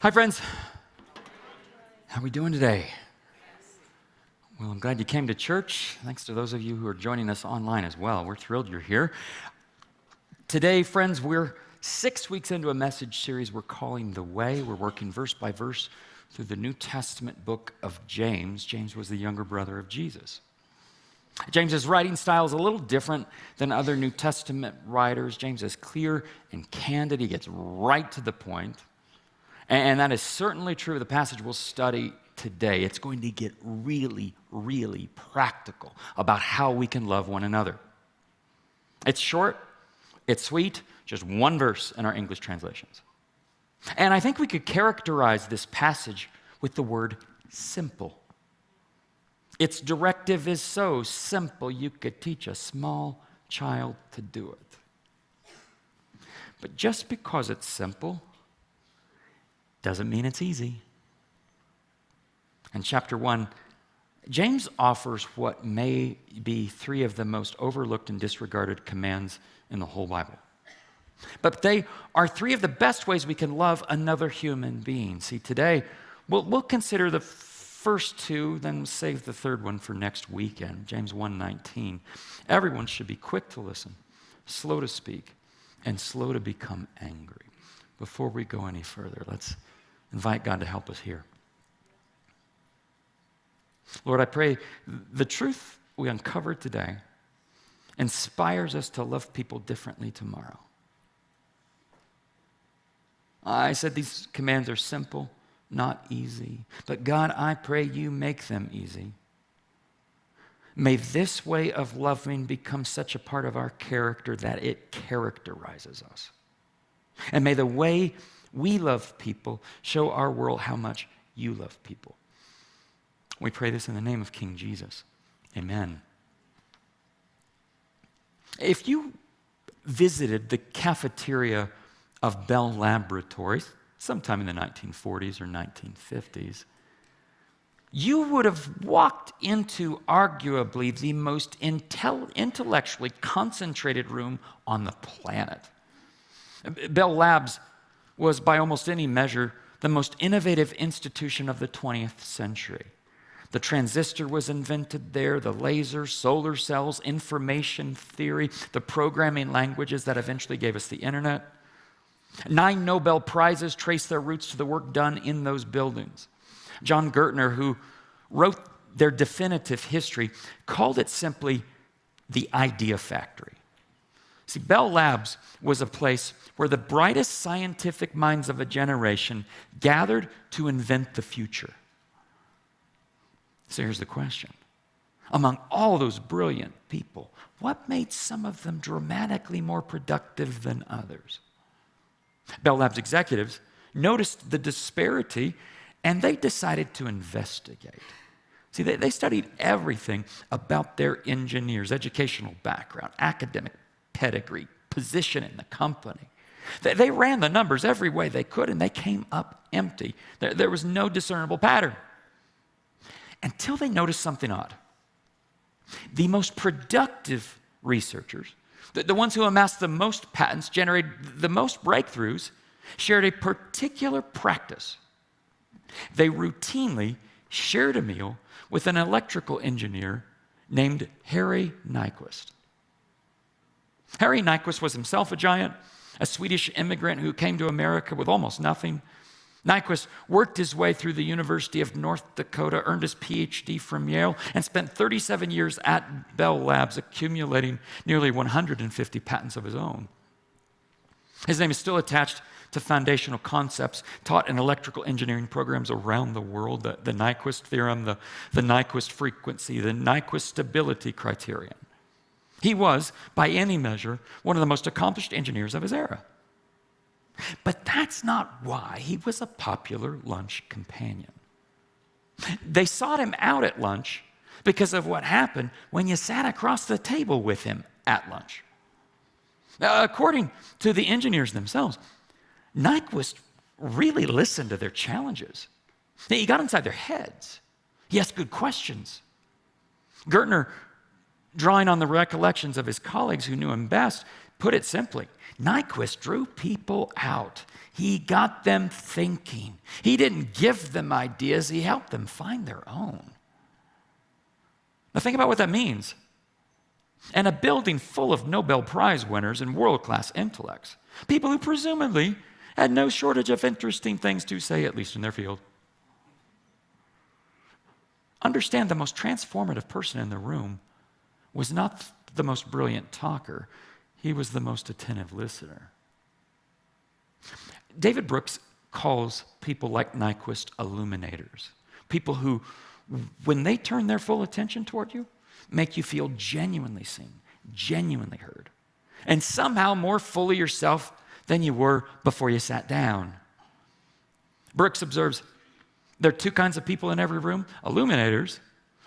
Hi, friends. How are we doing today? Well, I'm glad you came to church. Thanks to those of you who are joining us online as well. We're thrilled you're here. Today, friends, we're 6 weeks into a message series we're calling The Way. We're working verse by verse through the New Testament book of James. James was the younger brother of Jesus. James's writing style is a little different than other New Testament writers. James is clear and candid. He gets right to the point. And that is certainly true of the passage we'll study today. It's going to get really, really practical about how we can love one another. It's short, it's sweet, just one verse in our English translations. And I think we could characterize this passage with the word simple. Its directive is so simple you could teach a small child to do it. But just because it's simple doesn't mean it's easy. In chapter 1, James offers what may be 3 of the most overlooked and disregarded commands in the whole Bible. But they are 3 of the best ways we can love another human being. See, today, we'll consider the first 2, then save the third one for next weekend, James 1:19. Everyone should be quick to listen, slow to speak, and slow to become angry. Before we go any further, let's invite God to help us here. Lord, I pray the truth we uncovered today inspires us to love people differently tomorrow. I said these commands are simple, not easy. But God, I pray you make them easy. May this way of loving become such a part of our character that it characterizes us. And may the way we love people show our world how much you love people. We pray this in the name of King Jesus. Amen. If you visited the cafeteria of Bell Laboratories sometime in the 1940s or 1950s, you would have walked into arguably the most intellectually concentrated room on the planet. Bell Labs was, by almost any measure, the most innovative institution of the 20th century. The transistor was invented there, the laser, solar cells, information theory, the programming languages that eventually gave us the internet. 9 Nobel Prizes trace their roots to the work done in those buildings. John Gertner, who wrote their definitive history, called it simply the idea factory. See, Bell Labs was a place where the brightest scientific minds of a generation gathered to invent the future. So here's the question. Among all those brilliant people, what made some of them dramatically more productive than others? Bell Labs executives noticed the disparity and they decided to investigate. See, they studied everything about their engineers' educational background, academic pedigree, position in the company. They ran the numbers every way they could, and they came up empty. There was no discernible pattern until they noticed something odd. The most productive researchers, the ones who amassed the most patents, generated the most breakthroughs, shared a particular practice. They routinely shared a meal with an electrical engineer named Harry Nyquist. Harry Nyquist was himself a giant, a Swedish immigrant who came to America with almost nothing. Nyquist worked his way through the University of North Dakota, earned his PhD from Yale, and spent 37 years at Bell Labs accumulating nearly 150 patents of his own. His name is still attached to foundational concepts taught in electrical engineering programs around the world, the Nyquist theorem, the Nyquist frequency, the Nyquist stability criterion. He was, by any measure, one of the most accomplished engineers of his era. But that's not why he was a popular lunch companion. They sought him out at lunch because of what happened when you sat across the table with him at lunch. According to the engineers themselves, Nyquist really listened to their challenges. He got inside their heads. He asked good questions. Gertner, drawing on the recollections of his colleagues who knew him best, put it simply, Nyquist drew people out. He got them thinking. He didn't give them ideas, he helped them find their own. Now think about what that means. And a building full of Nobel Prize winners and world-class intellects, people who presumably had no shortage of interesting things to say, at least in their field. Understand, the most transformative person in the room was not the most brilliant talker. He was the most attentive listener. David Brooks calls people like Nyquist illuminators, people who, when they turn their full attention toward you, make you feel genuinely seen, genuinely heard, and somehow more fully yourself than you were before you sat down. Brooks observes there are two kinds of people in every room: illuminators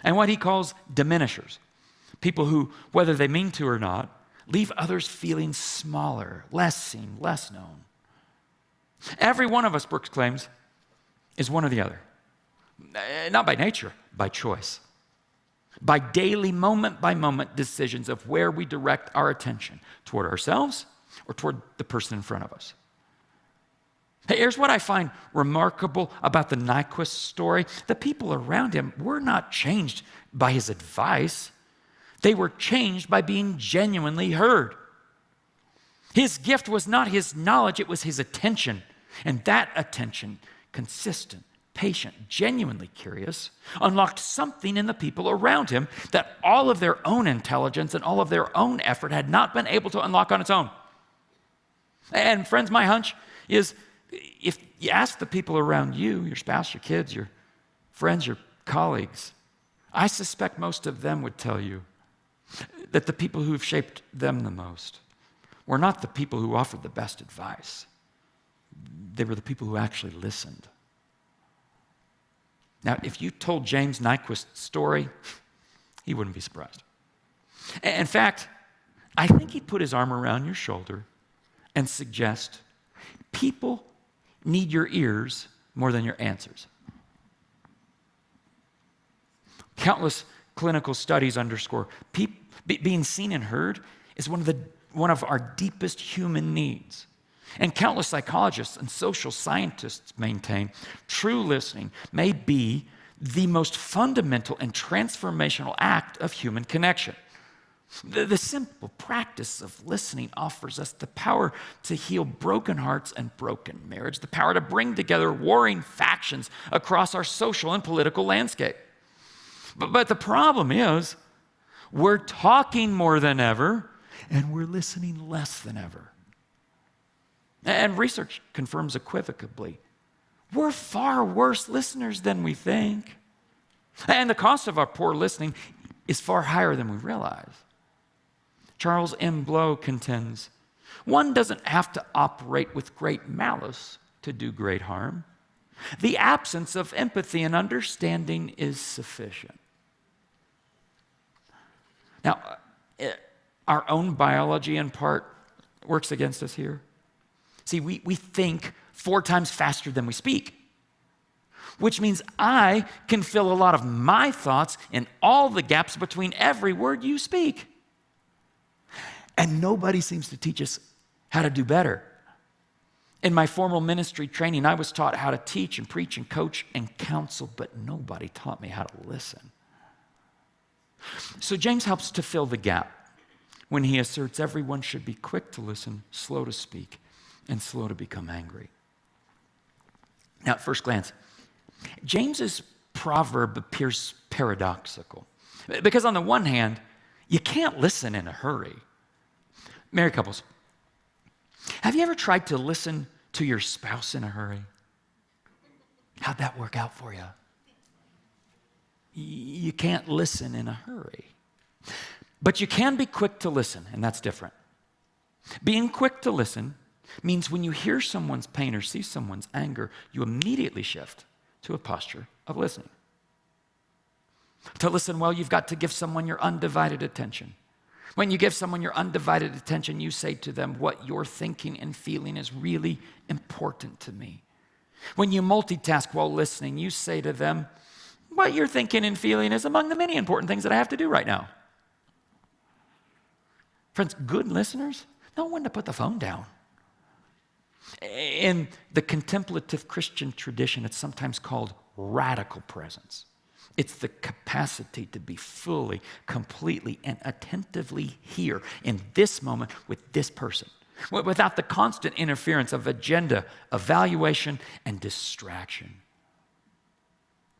and what he calls diminishers, people who, whether they mean to or not, leave others feeling smaller, less seen, less known. Every one of us, Brooks claims, is one or the other. Not by nature, by choice. By daily, moment-by-moment decisions of where we direct our attention, toward ourselves or toward the person in front of us. Hey, here's what I find remarkable about the Nyquist story. The people around him were not changed by his advice. They were changed by being genuinely heard. His gift was not his knowledge, it was his attention. And that attention, consistent, patient, genuinely curious, unlocked something in the people around him that all of their own intelligence and all of their own effort had not been able to unlock on its own. And friends, my hunch is, if you ask the people around you, your spouse, your kids, your friends, your colleagues, I suspect most of them would tell you that the people who've shaped them the most were not the people who offered the best advice. They were the people who actually listened. Now, if you told James Nyquist's story, he wouldn't be surprised. In fact, I think he'd put his arm around your shoulder and suggest, people need your ears more than your answers. Countless clinical studies underscore being seen and heard is one of our deepest human needs. And countless psychologists and social scientists maintain true listening may be the most fundamental and transformational act of human connection. The simple practice of listening offers us the power to heal broken hearts and broken marriage, the power to bring together warring factions across our social and political landscape. But the problem is, we're talking more than ever, and we're listening less than ever. And research confirms equivocally, we're far worse listeners than we think. And the cost of our poor listening is far higher than we realize. Charles M. Blow contends, one doesn't have to operate with great malice to do great harm. The absence of empathy and understanding is sufficient. Now, our own biology in part works against us here. See, we think 4 times faster than we speak, which means I can fill a lot of my thoughts in all the gaps between every word you speak. And nobody seems to teach us how to do better. In my formal ministry training, I was taught how to teach and preach and coach and counsel, but nobody taught me how to listen. So James helps to fill the gap when he asserts everyone should be quick to listen, slow to speak, and slow to become angry. Now, at first glance, James's proverb appears paradoxical. Because on the one hand, you can't listen in a hurry. Married couples, have you ever tried to listen to your spouse in a hurry? How'd that work out for you? You can't listen in a hurry. But you can be quick to listen, and that's different. Being quick to listen means when you hear someone's pain or see someone's anger, you immediately shift to a posture of listening. To listen well, you've got to give someone your undivided attention. When you give someone your undivided attention, you say to them, what you're thinking and feeling is really important to me. When you multitask while listening, you say to them, what you're thinking and feeling is among the many important things that I have to do right now. Friends, good listeners know when to put the phone down. In the contemplative Christian tradition, it's sometimes called radical presence. It's the capacity to be fully, completely, and attentively here in this moment with this person, without the constant interference of agenda, evaluation, and distraction.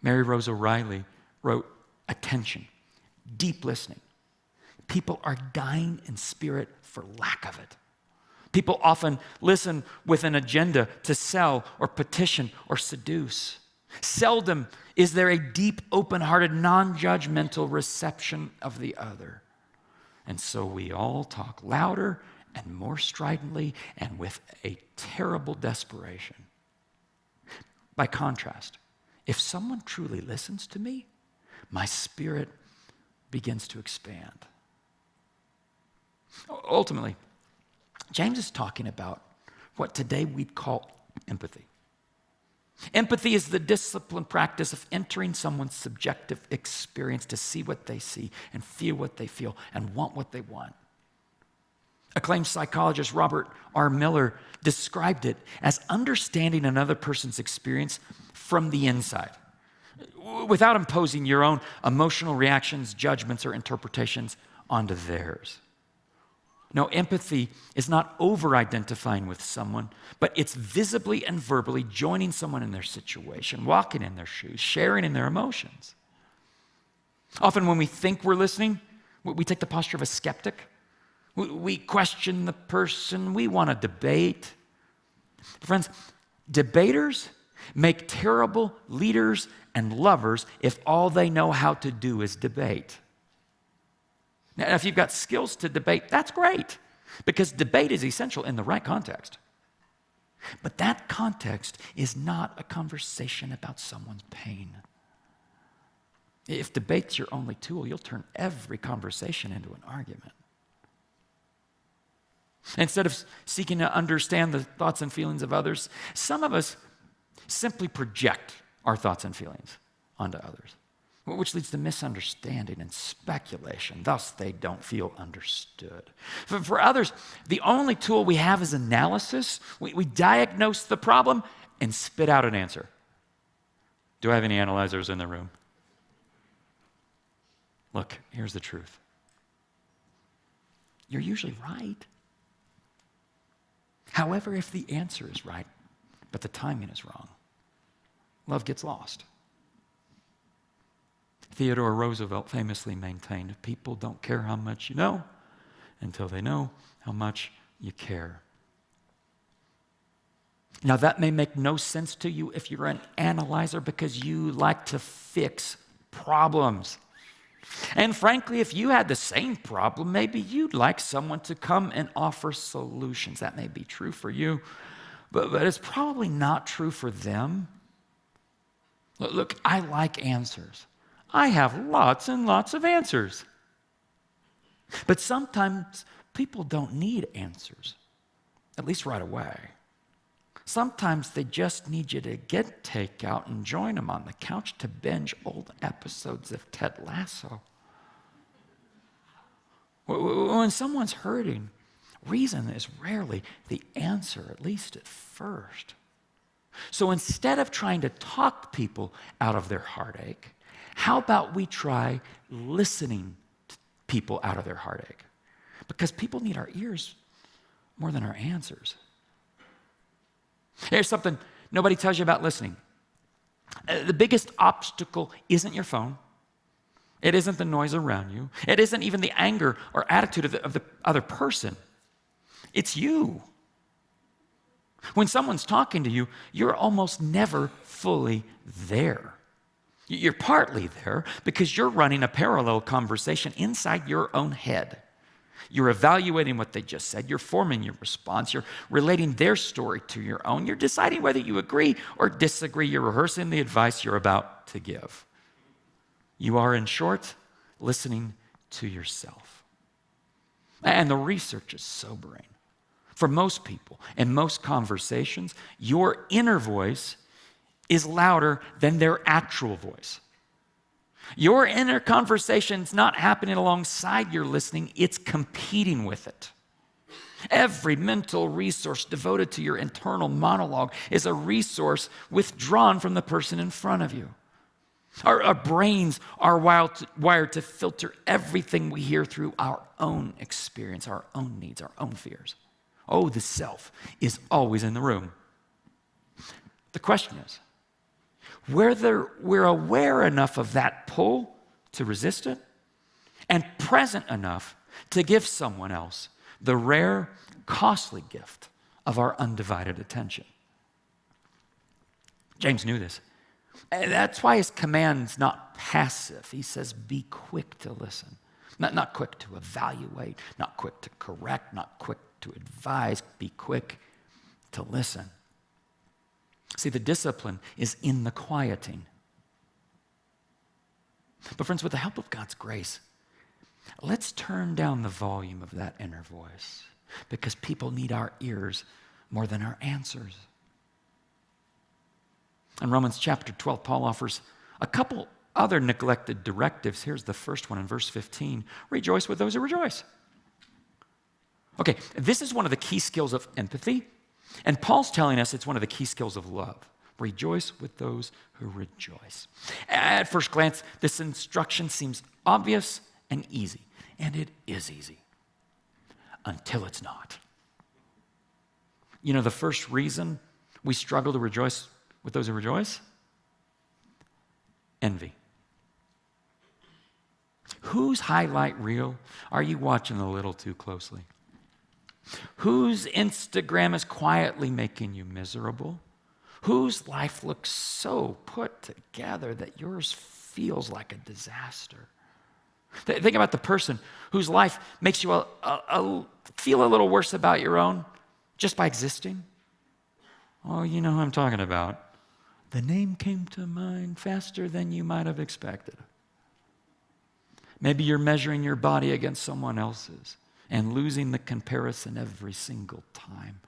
Mary Rose O'Reilly wrote, "Attention, deep listening. People are dying in spirit for lack of it. People often listen with an agenda to sell or petition or seduce. Seldom is there a deep, open-hearted, non-judgmental reception of the other. And so we all talk louder and more stridently and with a terrible desperation. By contrast, if someone truly listens to me, my spirit begins to expand." Ultimately, James is talking about what today we'd call empathy. Empathy is the disciplined practice of entering someone's subjective experience to see what they see and feel what they feel and want what they want. Acclaimed psychologist Robert R. Miller described it as understanding another person's experience from the inside, without imposing your own emotional reactions, judgments, or interpretations onto theirs. No, empathy is not over-identifying with someone, but it's visibly and verbally joining someone in their situation, walking in their shoes, sharing in their emotions. Often when we think we're listening, we take the posture of a skeptic. We question the person. We want to debate. Friends, debaters make terrible leaders and lovers if all they know how to do is debate. Now, if you've got skills to debate, that's great, because debate is essential in the right context. But that context is not a conversation about someone's pain. If debate's your only tool, you'll turn every conversation into an argument. Instead of seeking to understand the thoughts and feelings of others, some of us simply project our thoughts and feelings onto others, which leads to misunderstanding and speculation. Thus, they don't feel understood. For others, the only tool we have is analysis. We diagnose the problem and spit out an answer. Do I have any analyzers in the room? Look, here's the truth. You're usually right. However, if the answer is right, but the timing is wrong, love gets lost. Theodore Roosevelt famously maintained, people don't care how much you know until they know how much you care. Now, that may make no sense to you if you're an analyzer, because you like to fix problems. And frankly, if you had the same problem, maybe you'd like someone to come and offer solutions. That may be true for you, but it's probably not true for them. Look, I like answers. I have lots and lots of answers. But sometimes people don't need answers, at least right away. Sometimes they just need you to get takeout and join them on the couch to binge old episodes of Ted Lasso. When someone's hurting, reason is rarely the answer, at least at first. So instead of trying to talk people out of their heartache, how about we try listening to people out of their heartache? Because people need our ears more than our answers. Here's something nobody tells you about listening. The biggest obstacle isn't your phone. It isn't the noise around you. It isn't even the anger or attitude of the other person. It's you. When someone's talking to you, you're almost never fully there. You're partly there because you're running a parallel conversation inside your own head. You're evaluating what they just said. You're forming your response. You're relating their story to your own. You're deciding whether you agree or disagree. You're rehearsing the advice you're about to give. You are, in short, listening to yourself. And the research is sobering. For most people and most conversations, your inner voice is louder than their actual voice. Your inner conversation's not happening alongside your listening, it's competing with it. Every mental resource devoted to your internal monologue is a resource withdrawn from the person in front of you. Our brains are wired to filter everything we hear through our own experience, our own needs, our own fears. Oh, the self is always in the room. The question is, whether we're aware enough of that pull to resist it and present enough to give someone else the rare, costly gift of our undivided attention. James knew this. And that's why his command's not passive. He says, be quick to listen. Not quick to evaluate, not quick to correct, not quick to advise. Be quick to listen. See, the discipline is in the quieting. But friends, with the help of God's grace, let's turn down the volume of that inner voice, because people need our ears more than our answers. In Romans chapter 12, Paul offers a couple other neglected directives. Here's the first one in verse 15. Rejoice with those who rejoice. Okay, this is one of the key skills of empathy, and Paul's telling us it's one of the key skills of love. Rejoice with those who rejoice. At first glance, this instruction seems obvious and easy, and it is easy until it's not. You know, the first reason we struggle to rejoice with those who rejoice? Envy. Whose highlight reel are you watching a little too closely? Whose Instagram is quietly making you miserable? Whose life looks so put together that yours feels like a disaster? Think about the person whose life makes you feel a little worse about your own just by existing. Oh, you know who I'm talking about. The name came to mind faster than you might have expected. Maybe you're measuring your body against someone else's and losing the comparison every single time.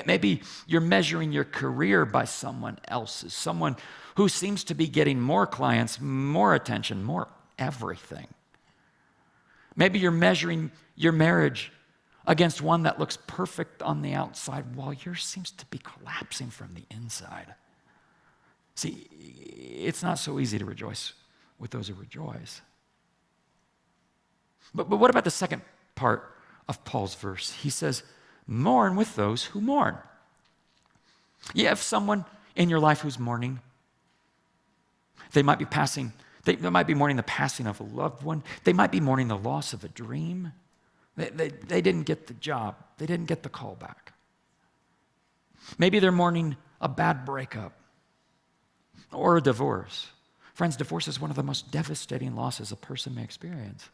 Maybe you're measuring your career by someone else's, someone who seems to be getting more clients, more attention, more everything. Maybe you're measuring your marriage against one that looks perfect on the outside while yours seems to be collapsing from the inside. See, it's not so easy to rejoice with those who rejoice. But what about the second part of Paul's verse? He says, mourn with those who mourn. You have someone in your life who's mourning. They might be mourning the passing of a loved one. They might be mourning the loss of a dream. They didn't get the job. They didn't get the call back. Maybe they're mourning a bad breakup or a divorce. Friends, divorce is one of the most devastating losses a person may experience.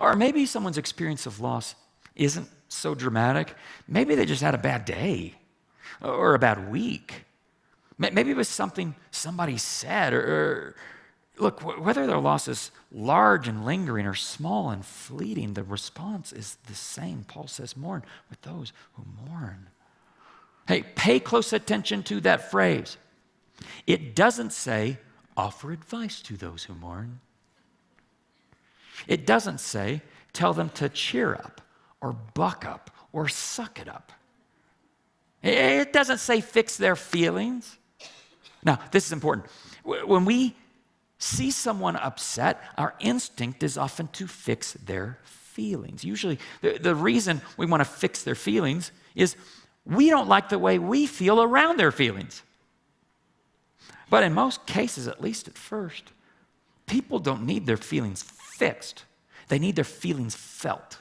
Or maybe someone's experience of loss isn't so dramatic. Maybe they just had a bad day or a bad week. Maybe it was something somebody said or look, whether their loss is large and lingering or small and fleeting, the response is the same. Paul says, mourn with those who mourn. Hey, pay close attention to that phrase. It doesn't say, offer advice to those who mourn. It doesn't say, tell them to cheer up or buck up or suck it up. It doesn't say fix their feelings. Now, this is important. When we see someone upset, our instinct is often to fix their feelings. Usually, the reason we want to fix their feelings is we don't like the way we feel around their feelings. But in most cases, at least at first, people don't need their feelings fixed. They need their feelings felt.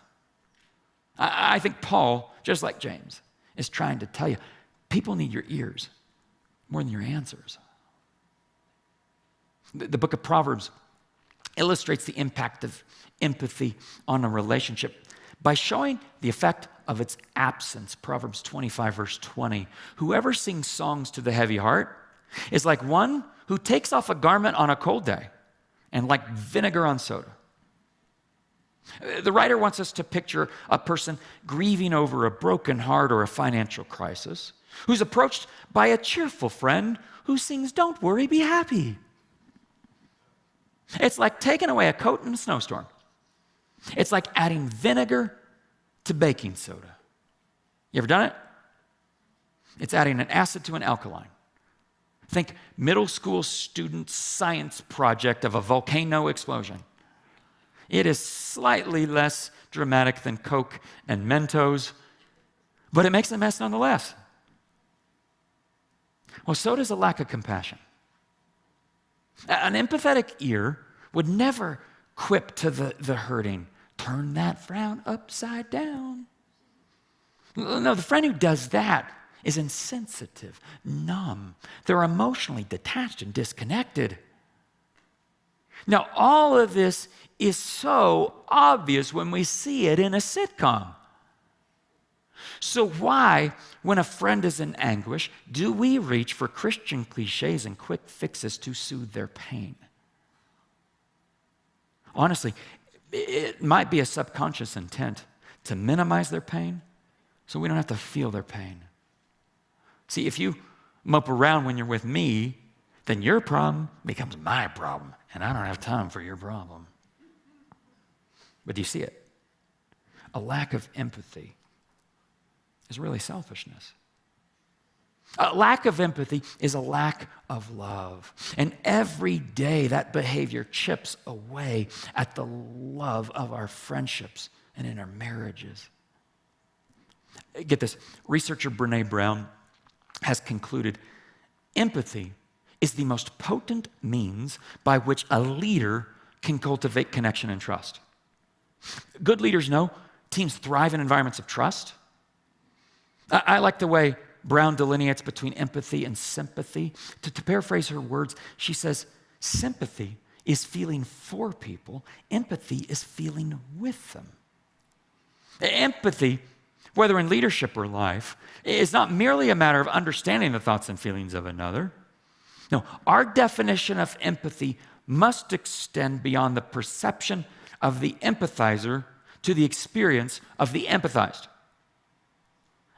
I think Paul, just like James, is trying to tell you, people need your ears more than your answers. The book of Proverbs illustrates the impact of empathy on a relationship by showing the effect of its absence. Proverbs 25, verse 20. Whoever sings songs to the heavy heart is like one who takes off a garment on a cold day and like vinegar on soda. The writer wants us to picture a person grieving over a broken heart or a financial crisis, who's approached by a cheerful friend who sings, "Don't worry, be happy." It's like taking away a coat in a snowstorm. It's like adding vinegar to baking soda. You ever done it? It's adding an acid to an alkaline. Think middle school student science project of a volcano explosion. It is slightly less dramatic than Coke and Mentos, but it makes a mess nonetheless. Well, so does a lack of compassion. An empathetic ear would never quip to the hurting, turn that frown upside down. No, the friend who does that is insensitive, numb. They're emotionally detached and disconnected. Now, all of this is so obvious when we see it in a sitcom. So why, when a friend is in anguish, do we reach for Christian cliches and quick fixes to soothe their pain? Honestly, it might be a subconscious intent to minimize their pain so we don't have to feel their pain. See, if you mope around when you're with me, then your problem becomes my problem, and I don't have time for your problem. But do you see it? A lack of empathy is really selfishness. A lack of empathy is a lack of love. And every day that behavior chips away at the love of our friendships and in our marriages. Get this, researcher Brene Brown has concluded empathy is the most potent means by which a leader can cultivate connection and trust. Good leaders know teams thrive in environments of trust. I like the way Brown delineates between empathy and sympathy. To paraphrase her words, she says, sympathy is feeling for people. Empathy is feeling with them. Empathy, whether in leadership or life, is not merely a matter of understanding the thoughts and feelings of another. No, our definition of empathy must extend beyond the perception of the empathizer to the experience of the empathized.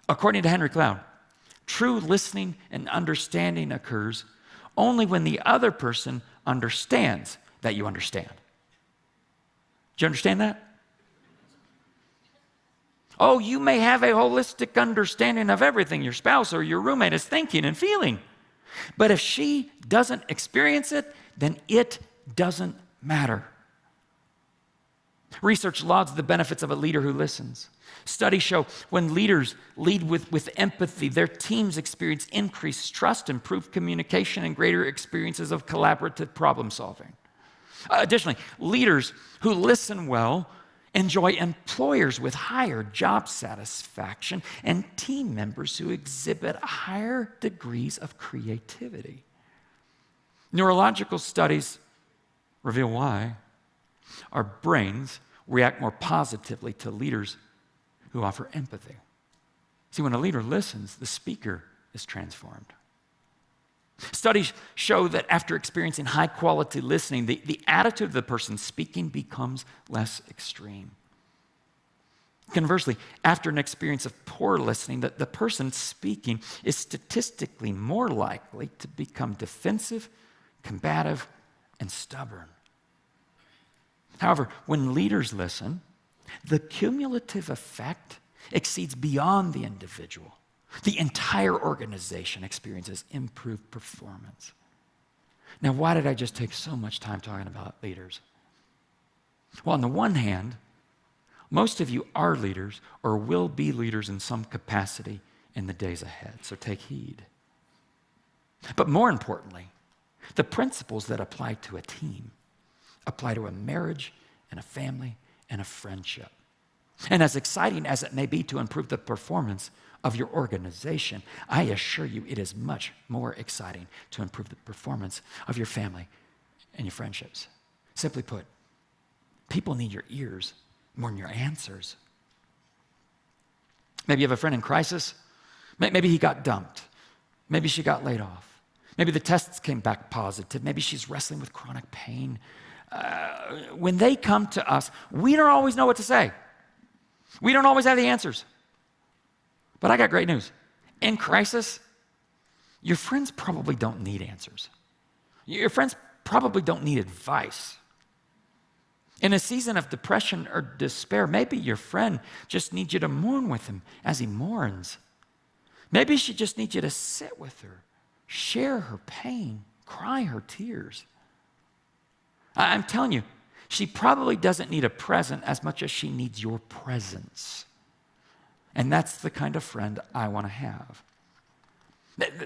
According to Henry Cloud, true listening and understanding occurs only when the other person understands that you understand. Do you understand that? Oh, you may have a holistic understanding of everything your spouse or your roommate is thinking and feeling. But if she doesn't experience it, then it doesn't matter. Research lauds the benefits of a leader who listens. Studies show when leaders lead with empathy, their teams experience increased trust, improved communication, and greater experiences of collaborative problem solving. Additionally, leaders who listen well enjoy employers with higher job satisfaction and team members who exhibit higher degrees of creativity. Neurological studies reveal why our brains react more positively to leaders who offer empathy. See, when a leader listens, the speaker is transformed. Studies show that after experiencing high quality listening, the attitude of the person speaking becomes less extreme. Conversely, after an experience of poor listening, the person speaking is statistically more likely to become defensive, combative, and stubborn. However, when leaders listen, the cumulative effect exceeds beyond the individual. The entire organization experiences improved performance. Now, why did I just take so much time talking about leaders? Well, on the one hand, most of you are leaders or will be leaders in some capacity in the days ahead, so take heed. But more importantly, the principles that apply to a team apply to a marriage and a family and a friendship. And as exciting as it may be to improve the performance of your organization, I assure you it is much more exciting to improve the performance of your family and your friendships. Simply put, people need your ears more than your answers. Maybe you have a friend in crisis. Maybe he got dumped. Maybe she got laid off. Maybe the tests came back positive. Maybe she's wrestling with chronic pain. When they come to us, we don't always know what to say. We don't always have the answers. But I got great news. In crisis, your friends probably don't need answers. Your friends probably don't need advice. In a season of depression or despair, maybe your friend just needs you to mourn with him as he mourns. Maybe she just needs you to sit with her, share her pain, cry her tears. I'm telling you, she probably doesn't need a present as much as she needs your presence. And that's the kind of friend I want to have.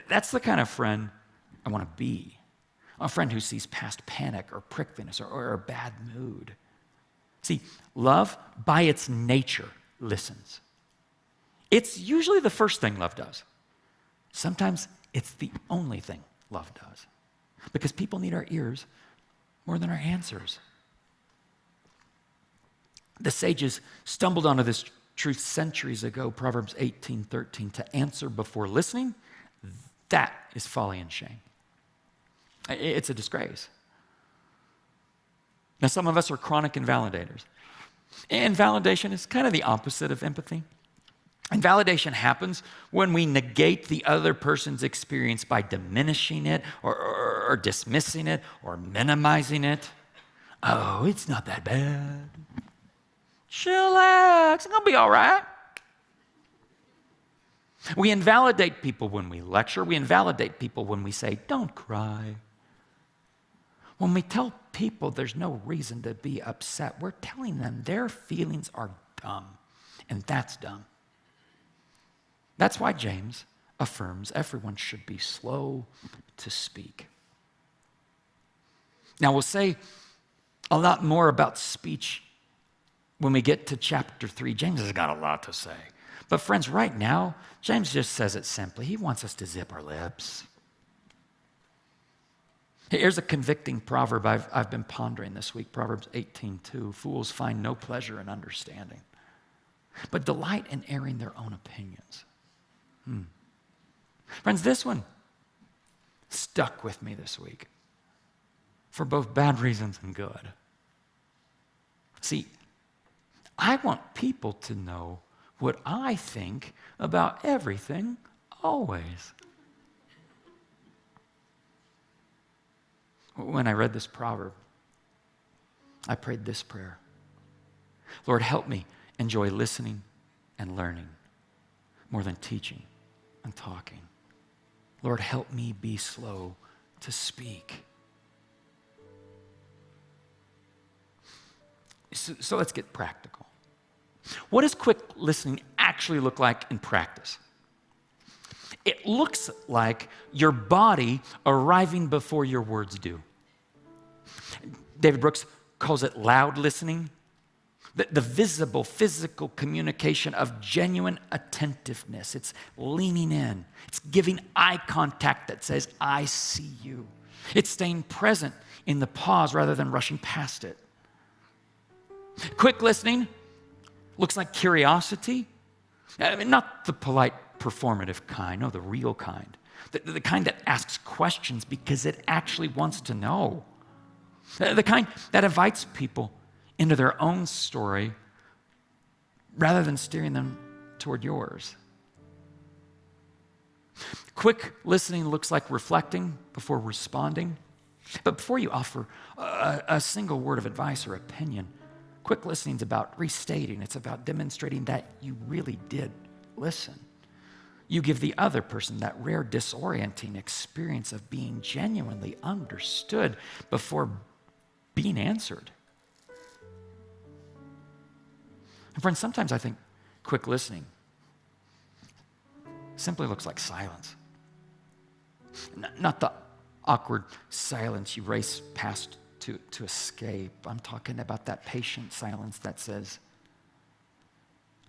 That's the kind of friend I want to be. A friend who sees past panic or prickliness or a bad mood. See, love, by its nature, listens. It's usually the first thing love does. Sometimes it's the only thing love does. Because people need our ears more than our answers. The sages stumbled onto this truth centuries ago, Proverbs 18:13, to answer before listening, that is folly and shame. It's a disgrace. Now, some of us are chronic invalidators. Invalidation is kind of the opposite of empathy. Invalidation happens when we negate the other person's experience by diminishing it or dismissing it or minimizing it. Oh, it's not that bad. Chillax, it's going to be all right. We invalidate people when we lecture. We invalidate people when we say, don't cry. When we tell people there's no reason to be upset, we're telling them their feelings are dumb, and that's dumb. That's why James affirms everyone should be slow to speak. Now, we'll say a lot more about speech when we get to chapter 3. James has got a lot to say. But friends, right now, James just says it simply. He wants us to zip our lips. Here's a convicting proverb I've been pondering this week, Proverbs 18:2. Fools find no pleasure in understanding, but delight in airing their own opinions. Friends, this one stuck with me this week for both bad reasons and good. See, I want people to know what I think about everything always. When I read this proverb, I prayed this prayer. Lord, help me enjoy listening and learning more than teaching and talking. Lord, help me be slow to speak. So let's get practical. What does quick listening actually look like in practice? It looks like your body arriving before your words do. David Brooks calls it loud listening, the visible, physical communication of genuine attentiveness. It's leaning in. It's giving eye contact that says, I see you. It's staying present in the pause rather than rushing past it. Quick listening looks like curiosity. I mean, not the polite, performative kind, no, the real kind. The kind that asks questions because it actually wants to know. The kind that invites people into their own story rather than steering them toward yours. Quick listening looks like reflecting before responding. But before you offer a single word of advice or opinion, quick listening is about restating. It's about demonstrating that you really did listen. You give the other person that rare disorienting experience of being genuinely understood before being answered. And friends, sometimes I think quick listening simply looks like silence. Not the awkward silence you race past to escape. I'm talking about that patient silence that says,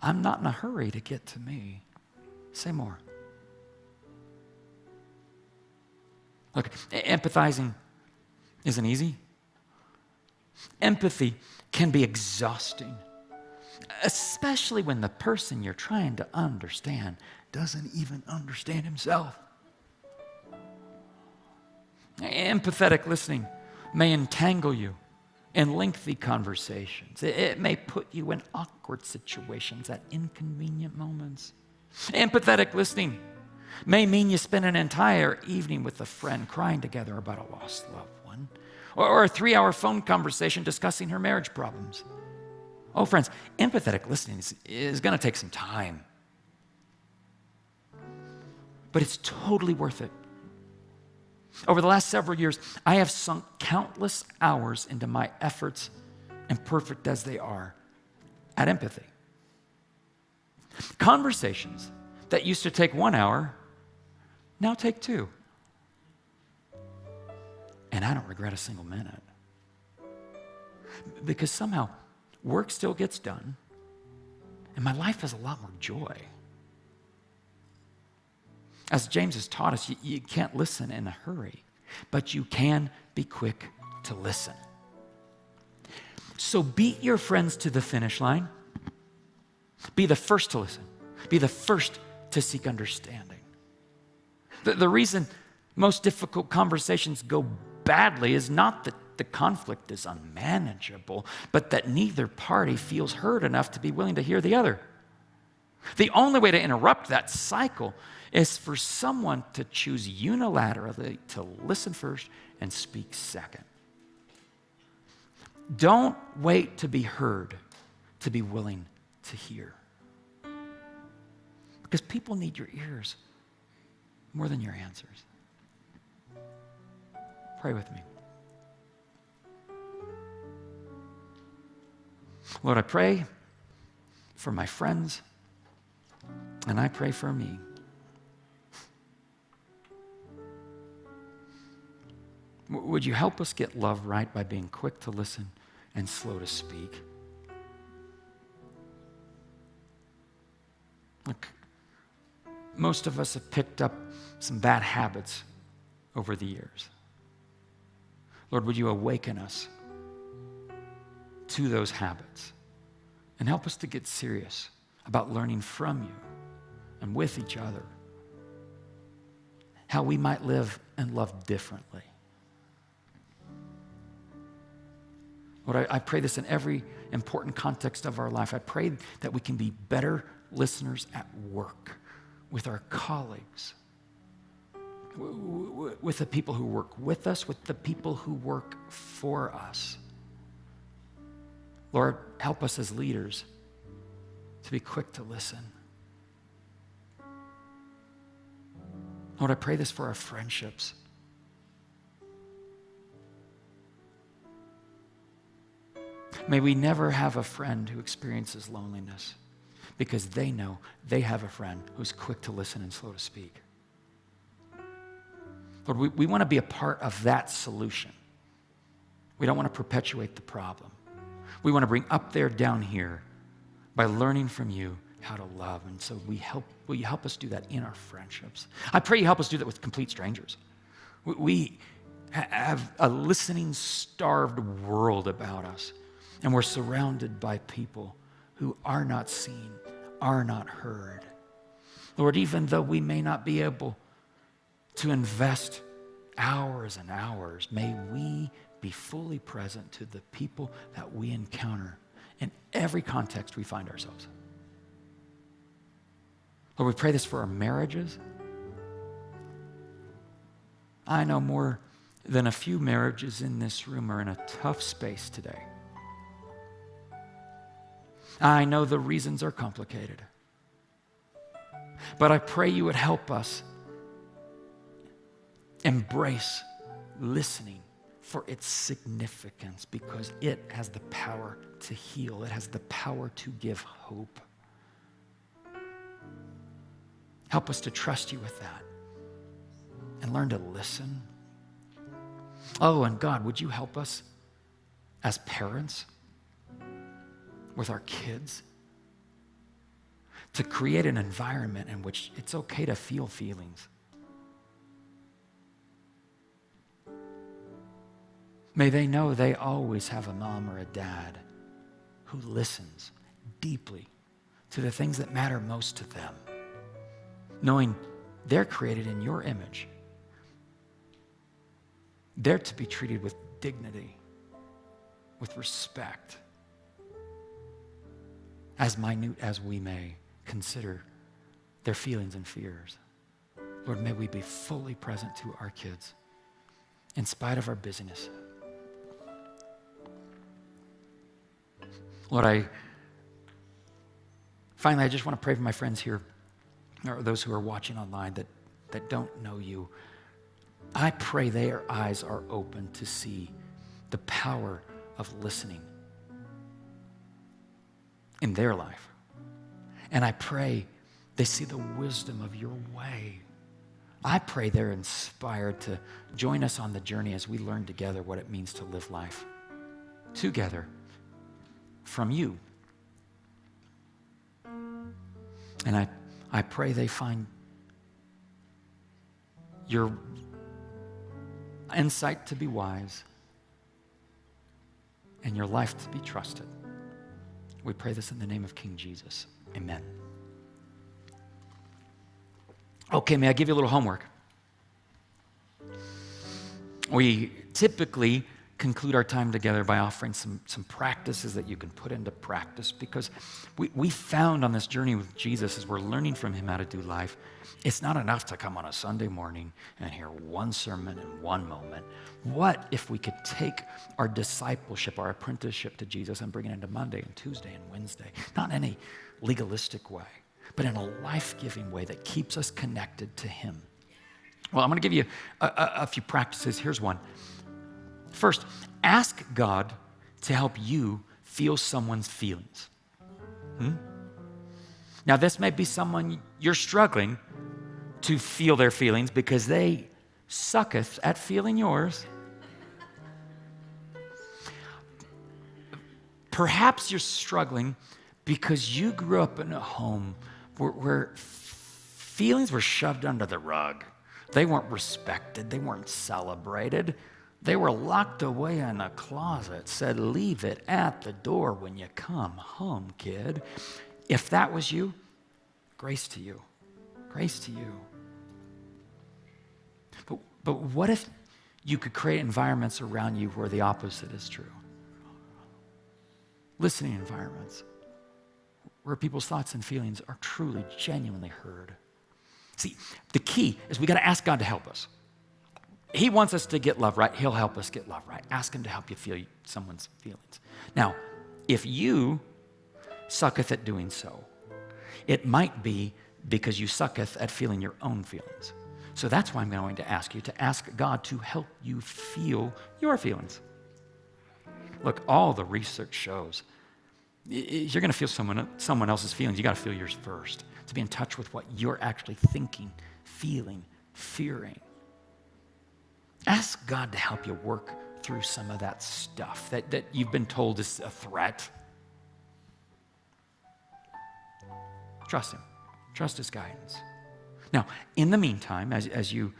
I'm not in a hurry to get to me. Say more. Look, empathizing isn't easy. Empathy can be exhausting, especially when the person you're trying to understand doesn't even understand himself. Empathetic listening may entangle you in lengthy conversations. It may put you in awkward situations at inconvenient moments. Empathetic listening may mean you spend an entire evening with a friend crying together about a lost loved one, or a 3-hour phone conversation discussing her marriage problems. Oh, friends, empathetic listening is going to take some time. But it's totally worth it. Over the last several years, I have sunk countless hours into my efforts, imperfect as they are, at empathy. Conversations that used to take 1 hour now take 2. And I don't regret a single minute. Because somehow work still gets done, and my life has a lot more joy. As James has taught us, you can't listen in a hurry, but you can be quick to listen. So beat your friends to the finish line. Be the first to listen. Be the first to seek understanding. The reason most difficult conversations go badly is not that the conflict is unmanageable, but that neither party feels heard enough to be willing to hear the other. The only way to interrupt that cycle is for someone to choose unilaterally to listen first and speak second. Don't wait to be heard to be willing to hear. Because people need your ears more than your answers. Pray with me. Lord, I pray for my friends, and I pray for me. Would you help us get love right by being quick to listen and slow to speak? Look, most of us have picked up some bad habits over the years. Lord, would you awaken us to those habits and help us to get serious about learning from you and with each other how we might live and love differently. Lord, I pray this in every important context of our life. I pray that we can be better listeners at work, with our colleagues, with the people who work with us, with the people who work for us. Lord, help us as leaders to be quick to listen. Lord, I pray this for our friendships. May we never have a friend who experiences loneliness, because they know they have a friend who's quick to listen and slow to speak. Lord, we want to be a part of that solution. We don't want to perpetuate the problem. We want to bring up there, down here, by learning from you how to love. And so will you help us do that in our friendships? I pray you help us do that with complete strangers. We have a listening, starved world about us, and we're surrounded by people who are not seen, are not heard. Lord, even though we may not be able to invest hours and hours, may we be fully present to the people that we encounter in every context we find ourselves. Lord, we pray this for our marriages. I know more than a few marriages in this room are in a tough space today. I know the reasons are complicated. But I pray you would help us embrace listening for its significance, because it has the power to heal. It has the power to give hope. Help us to trust you with that and learn to listen. Oh, and God, would you help us as parents with our kids to create an environment in which it's okay to feel feelings. May they know they always have a mom or a dad who listens deeply to the things that matter most to them, knowing they're created in your image. They're to be treated with dignity, with respect, as minute as we may consider their feelings and fears. Lord, may we be fully present to our kids in spite of our busyness. Lord, finally, I just want to pray for my friends here, or those who are watching online that don't know you. I pray their eyes are open to see the power of listening in their life. And I pray they see the wisdom of your way. I pray they're inspired to join us on the journey as we learn together what it means to live life together from you. And I pray they find your insight to be wise and your life to be trusted. We pray this in the name of King Jesus. Amen. Okay, may I give you a little homework? We typically conclude our time together by offering some practices that you can put into practice, because we found on this journey with Jesus, as we're learning from him how to do life, it's not enough to come on a Sunday morning and hear one sermon in one moment. What if we could take our discipleship, our apprenticeship to Jesus, and bring it into Monday and Tuesday and Wednesday? Not in a legalistic way, but in a life-giving way that keeps us connected to him. Well, I'm going to give you a few practices. Here's one. First, ask God to help you feel someone's feelings. Now, this may be someone you're struggling to feel their feelings because they sucketh at feeling yours. Perhaps you're struggling because you grew up in a home where feelings were shoved under the rug. They weren't respected. They weren't celebrated. They were locked away in a closet, said, leave it at the door when you come home, kid. If that was you, grace to you. Grace to you. But what if you could create environments around you where the opposite is true? Listening environments where people's thoughts and feelings are truly, genuinely heard. See, the key is we got to ask God to help us. He wants us to get love right. He'll help us get love right. Ask him to help you feel someone's feelings. Now, if you sucketh at doing so, it might be because you sucketh at feeling your own feelings. So that's why I'm going to ask you to ask God to help you feel your feelings. Look, all the research shows you're going to feel someone else's feelings. You got to feel yours first to be in touch with what you're actually thinking, feeling, fearing. Ask God to help you work through some of that stuff that you've been told is a threat. Trust him. Trust his guidance. Now, in the meantime, as you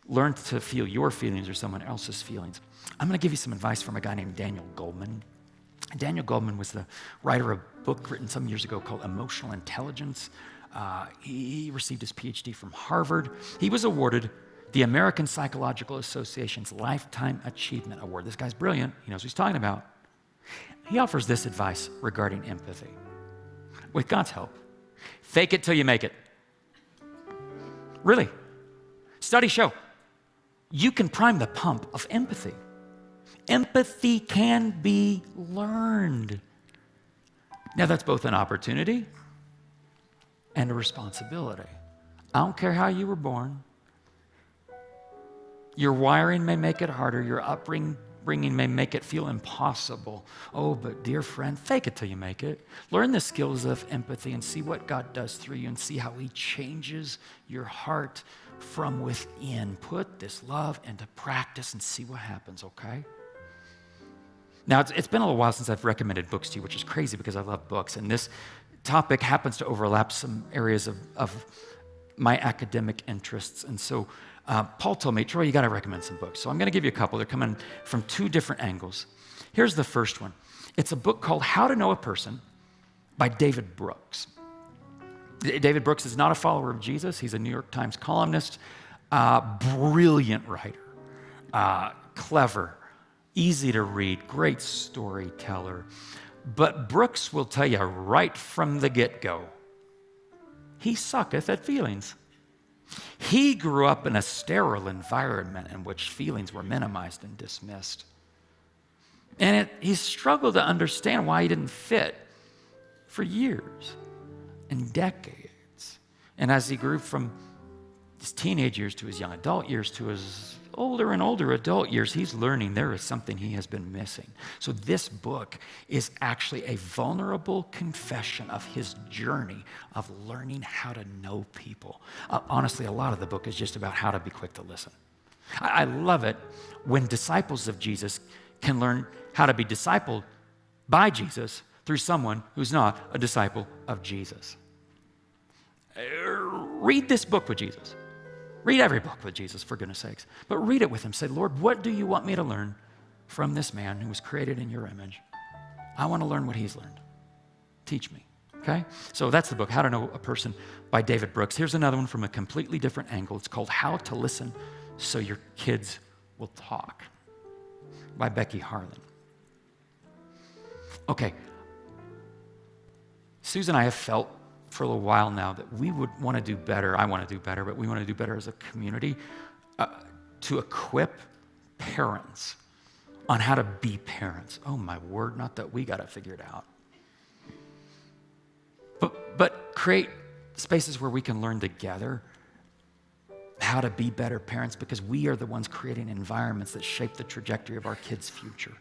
learn to feel your feelings or someone else's feelings, I'm going to give you some advice from a guy named Daniel Goleman. Daniel Goleman was the writer of a book written some years ago called Emotional Intelligence. He received his PhD from Harvard. He was awarded the American Psychological Association's Lifetime Achievement Award. This guy's brilliant. He knows what he's talking about. He offers this advice regarding empathy. With God's help, fake it till you make it. Really. Studies show you can prime the pump of empathy. Empathy can be learned. Now, that's both an opportunity and a responsibility. I don't care how you were born. Your wiring may make it harder. Your upbringing may make it feel impossible. Oh, but dear friend, fake it till you make it. Learn the skills of empathy and see what God does through you and see how he changes your heart from within. Put this love into practice and see what happens, okay? Now, it's been a little while since I've recommended books to you, which is crazy because I love books. And this topic happens to overlap some areas of my academic interests. And so Paul told me, Troy, you got to recommend some books. So I'm going to give you a couple. They're coming from two different angles. Here's the first one. It's a book called How to Know a Person by David Brooks. David Brooks is not a follower of Jesus. He's a New York Times columnist, brilliant writer, clever, easy to read, great storyteller. But Brooks will tell you right from the get-go, he sucketh at feelings. He grew up in a sterile environment in which feelings were minimized and dismissed. And he struggled to understand why he didn't fit for years and decades. And as he grew from his teenage years to his young adult years to his older and older adult years, he's learning there is something he has been missing. So this book is actually a vulnerable confession of his journey of learning how to know people. Honestly, a lot of the book is just about how to be quick to listen. I love it when disciples of Jesus can learn how to be discipled by Jesus through someone who's not a disciple of Jesus. Read this book with Jesus. Read every book with Jesus, for goodness sakes. But read it with him. Say, Lord, what do you want me to learn from this man who was created in your image? I want to learn what he's learned. Teach me. Okay? So that's the book, How to Know a Person by David Brooks. Here's another one from a completely different angle. It's called How to Listen So Your Kids Will Talk by Becky Harlan. Okay. Susan and I have felt for a little while now that we would want to do better. I want to do better, but we want to do better as a community to equip parents on how to be parents. Oh my word, not that we got it figured out. But create spaces where we can learn together how to be better parents, because we are the ones creating environments that shape the trajectory of our kids' future.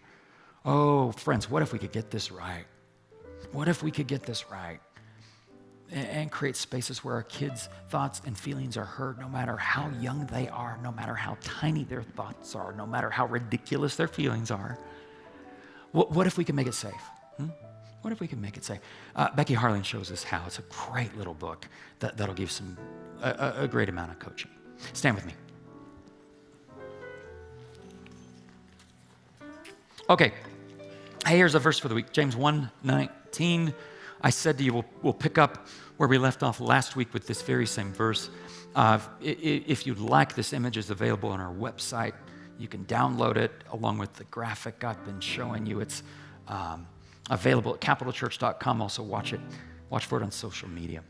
Oh, friends, what if we could get this right? What if we could get this right? And create spaces where our kids' thoughts and feelings are heard, no matter how young they are, no matter how tiny their thoughts are, no matter how ridiculous their feelings are. What if we can make it safe? What if we can make it safe? Becky Harlan shows us how. It's a great little book that'll give a great amount of coaching. Stand with me. Okay, hey, here's a verse for the week, James 1:19. I said to you, we'll pick up where we left off last week with this very same verse. If you'd like, this image is available on our website. You can download it along with the graphic I've been showing you. It's available at capitalchurch.com. Also watch for it on social media.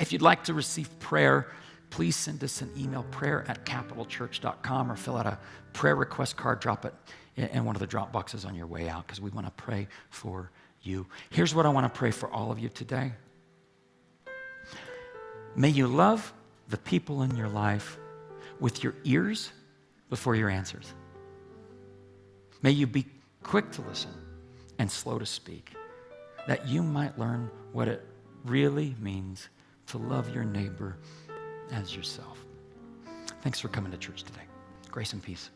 If you'd like to receive prayer, please send us an email, prayer@capitalchurch.com, or fill out a prayer request card, drop it in one of the drop boxes on your way out, because we want to pray for you. Here's what I want to pray for all of you today. May you love the people in your life with your ears before your answers. May you be quick to listen and slow to speak, that you might learn what it really means to love your neighbor as yourself. Thanks for coming to church today. Grace and peace.